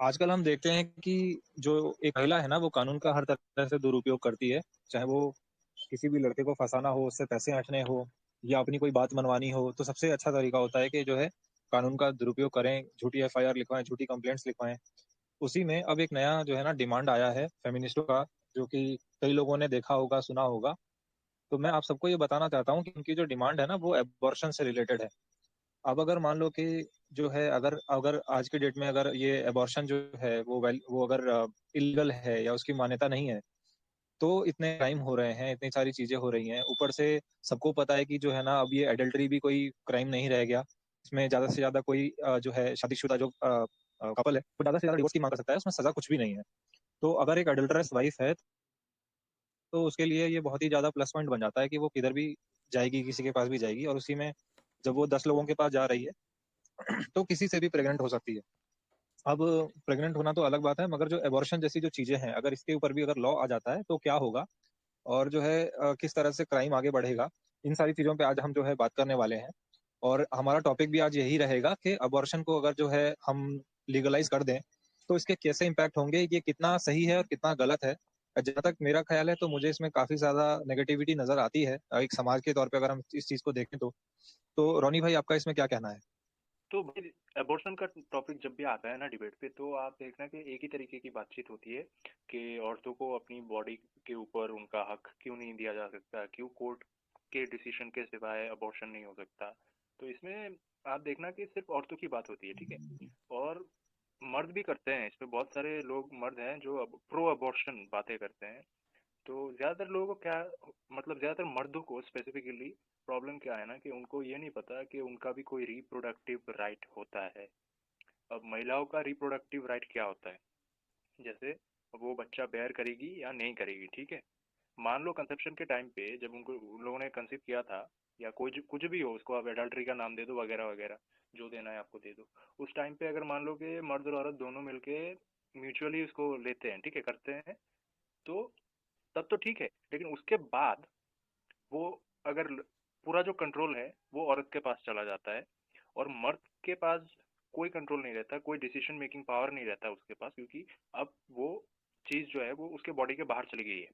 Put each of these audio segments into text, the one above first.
आजकल हम देखते हैं कि जो एक महिला है ना, वो कानून का हर तरह से दुरुपयोग करती है। चाहे वो किसी भी लड़के को फँसाना हो, उससे पैसे ऐंठने हो या अपनी कोई बात मनवानी हो, तो सबसे अच्छा तरीका होता है कि जो है कानून का दुरुपयोग करें, झूठी एफआईआर लिखवाएँ, झूठी कंप्लेंट्स लिखवाएँ। उसी में अब एक नया जो है ना डिमांड आया है फेमिनिस्टों का, जो कि कई लोगों ने देखा होगा, सुना होगा। तो मैं आप सबको ये बताना चाहता हूँ कि उनकी जो डिमांड है ना, वो एबॉर्शन से रिलेटेड है। अब अगर मान लो कि जो है अगर अगर आज की डेट में अगर ये एबॉर्शन जो है वो अगर इल्लीगल है या उसकी मान्यता नहीं है, तो इतने क्राइम हो रहे हैं, इतनी सारी चीज़ें हो रही हैं। ऊपर से सबको पता है कि जो है ना अब ये एडल्टरी भी कोई क्राइम नहीं रह गया। इसमें ज़्यादा से ज़्यादा कोई जो है शादीशुदा जो कपल है, वो ज़्यादा से ज़्यादा डिवोर्स की माँग कर सकता है, उसमें सज़ा कुछ भी नहीं है। तो अगर एक अडल्टरस वाइफ़ है, तो उसके लिए ये बहुत ही ज़्यादा प्लस पॉइंट बन जाता है कि वो किधर भी जाएगी, किसी के पास भी जाएगी और उसी में जब वो 10 लोगों के पास जा रही है, तो किसी से भी प्रेग्नेंट हो सकती है। अब प्रेग्नेंट होना तो अलग बात है, मगर जो एबॉर्शन जैसी जो चीज़ें हैं, अगर इसके ऊपर भी अगर लॉ आ जाता है, तो क्या होगा? और जो है किस तरह से क्राइम आगे बढ़ेगा? इन सारी चीज़ों पे आज हम जो है बात करने वाले हैं। और हमारा टॉपिक भी आज यही रहेगा कि अबॉर्शन को अगर जो है हम लीगलाइज़ कर दें, तो इसके कैसे इम्पैक्ट होंगे, ये कितना सही है और कितना गलत है। जहाँ तक मेरा ख़्याल है तो मुझे इसमें काफ़ी ज़्यादा नेगेटिविटी नज़र आती है एक समाज के तौर पे अगर हम इस चीज़ को देखें तो। तो रोनी भाई आपका इसमें क्या कहना है? तो भाई अबॉर्शन का टॉपिक जब भी आता है ना डिबेट पे, तो आप देखना कि एक ही तरीके की बातचीत होती है कि औरतों को अपनी बॉडी के ऊपर उनका हक क्यों नहीं दिया जा सकता, क्यों कोर्ट के डिसीजन के सिवाय अबॉर्शन नहीं हो सकता। तो इसमें आप देखना कि सिर्फ औरतों की बात होती है, ठीक है। और मर्द भी करते हैं, इसमें बहुत सारे लोग मर्द हैं जो अब प्रो अबॉर्शन बातें करते हैं। तो ज्यादातर लोगों को क्या, मतलब ज्यादातर मर्दों को स्पेसिफिकली प्रॉब्लम क्या है ना, कि उनको ये नहीं पता कि उनका भी कोई रिप्रोडक्टिव राइट होता है। अब महिलाओं का रिप्रोडक्टिव राइट क्या होता है, जैसे वो बच्चा बेयर करेगी या नहीं करेगी, ठीक है। मान लो कंसेप्शन के टाइम पे जब उनको उन लोगों ने कंसीव किया था, या कुछ कुछ भी हो, उसको आप एडल्ट्री का नाम दे दो, वगैरह वगैरह, जो देना है आपको दे दो। उस टाइम पे अगर मान लो कि मर्द और औरत दोनों मिलके म्यूचुअली उसको लेते हैं, ठीक है, करते हैं, तो तब तो ठीक है। लेकिन उसके बाद वो अगर पूरा जो कंट्रोल है वो औरत के पास चला जाता है, और मर्द के पास कोई कंट्रोल नहीं रहता, कोई डिसीजन मेकिंग पावर नहीं रहता उसके पास, क्योंकि अब वो चीज जो है वो उसके बॉडी के बाहर चली गई है।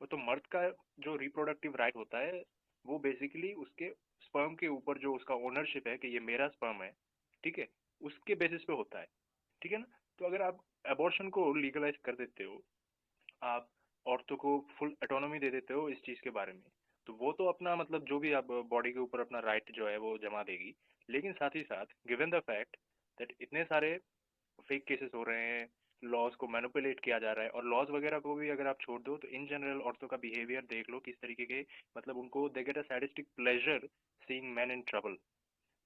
वो तो मर्द का जो रिप्रोडक्टिव राइट होता है, वो बेसिकली उसके स्पर्म के ऊपर जो उसका ओनरशिप है कि ये मेरा स्पर्म है, ठीक है, उसके बेसिस पे होता है, ठीक है ना। तो अगर आप अबॉर्शन को लीगलाइज कर देते हो, आप औरतों को फुल ऑटोनॉमी दे देते हो इस चीज के बारे में, तो वो तो अपना मतलब जो भी आप बॉडी के ऊपर अपना राइट जो है वो जमा देगी। लेकिन साथ ही साथ गिवन द फैक्ट दैट इतने सारे फेक केसेस हो रहे हैं, लॉज को मैनिपुलेट किया जा रहा है, और लॉज वगैरह को भी अगर आप छोड़ दो तो इन जनरल औरतों का बिहेवियर देख लो किस तरीके के, मतलब उनको they get a sadistic pleasure seeing man in trouble.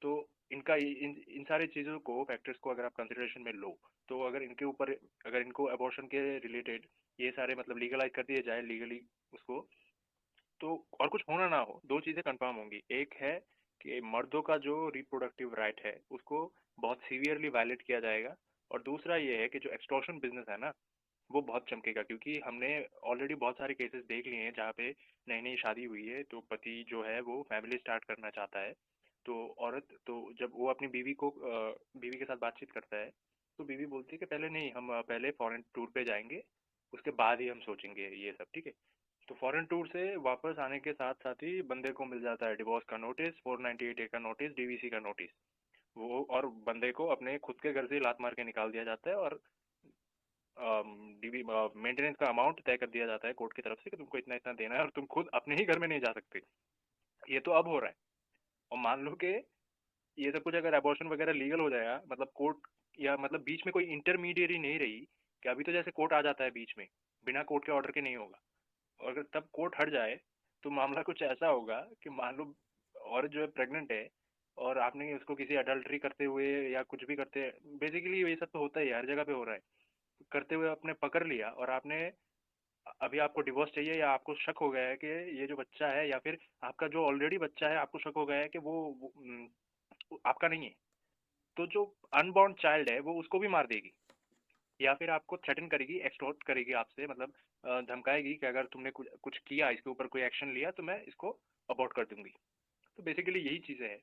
तो इनका इन सारी चीज़ों को, फैक्टर्स को अगर आप कंसिडरेशन में लो, तो अगर इनके ऊपर, अगर इनको अबॉर्शन के रिलेटेड ये सारे मतलब लीगलाइज कर दिए जाए लीगली उसको, तो और कुछ होना ना हो, दो चीज़ें कंफर्म होंगी। एक है कि मर्दों का जो रिप्रोडक्टिव राइट है उसको बहुत सीवियरली वायलेट किया जाएगा, और दूसरा ये है कि जो एक्सटॉर्शन बिजनेस है ना, वो बहुत चमकेगा, क्योंकि हमने ऑलरेडी बहुत सारे केसेस देख लिए हैं जहाँ पे नई नई शादी हुई है, तो पति जो है वो फैमिली स्टार्ट करना चाहता है, तो औरत तो जब वो अपनी बीवी के साथ बातचीत करता है, तो बीवी बोलती है कि पहले नहीं, हम पहले फॉरेन टूर पे जाएंगे, उसके बाद ही हम सोचेंगे ये सब, ठीक है। तो फॉरेन टूर से वापस आने के साथ साथ ही बंदे को मिल जाता है डिवोर्स का नोटिस, 498 ए का नोटिस, डीवीसी का नोटिस। वो और बंदे को अपने खुद के घर से लात मार के निकाल दिया जाता है, और डीवी मेंटेनेंस का अमाउंट तय कर दिया जाता है कोर्ट की तरफ से कि तुमको इतना इतना देना है, और तुम खुद अपने ही घर में नहीं जा सकते। ये तो अब हो रहा है। और मान लो कि ये सब कुछ अगर अबॉर्शन वगैरह लीगल हो जाएगा, मतलब कोर्ट, या मतलब बीच में कोई इंटरमीडिएरी नहीं रही, कि अभी तो जैसे कोर्ट आ जाता है बीच में, बिना कोर्ट के ऑर्डर के नहीं होगा, और अगर तब कोर्ट हट जाए, तो मामला कुछ ऐसा होगा कि मान लो औरत जो है प्रेग्नेंट है, और आपने उसको किसी अडल्ट्री करते हुए या कुछ भी करते, बेसिकली ये सब तो होता ही है, हर जगह पे हो रहा है, करते हुए आपने पकड़ लिया, और आपने अभी आपको डिवोर्स चाहिए, या आपको शक हो गया है कि ये जो बच्चा है, या फिर आपका जो ऑलरेडी बच्चा है आपको शक हो गया है कि वो आपका नहीं है, तो जो अनबॉर्न चाइल्ड है वो उसको भी मार देगी, या फिर आपको थ्रेटन करेगी, एक्सटॉर्ट करेगी आपसे, मतलब धमकाएगी कि अगर तुमने कुछ कुछ किया, इसके ऊपर कोई एक्शन लिया, तो मैं इसको अबॉर्ट कर दूंगी। तो बेसिकली यही चीज़ें है।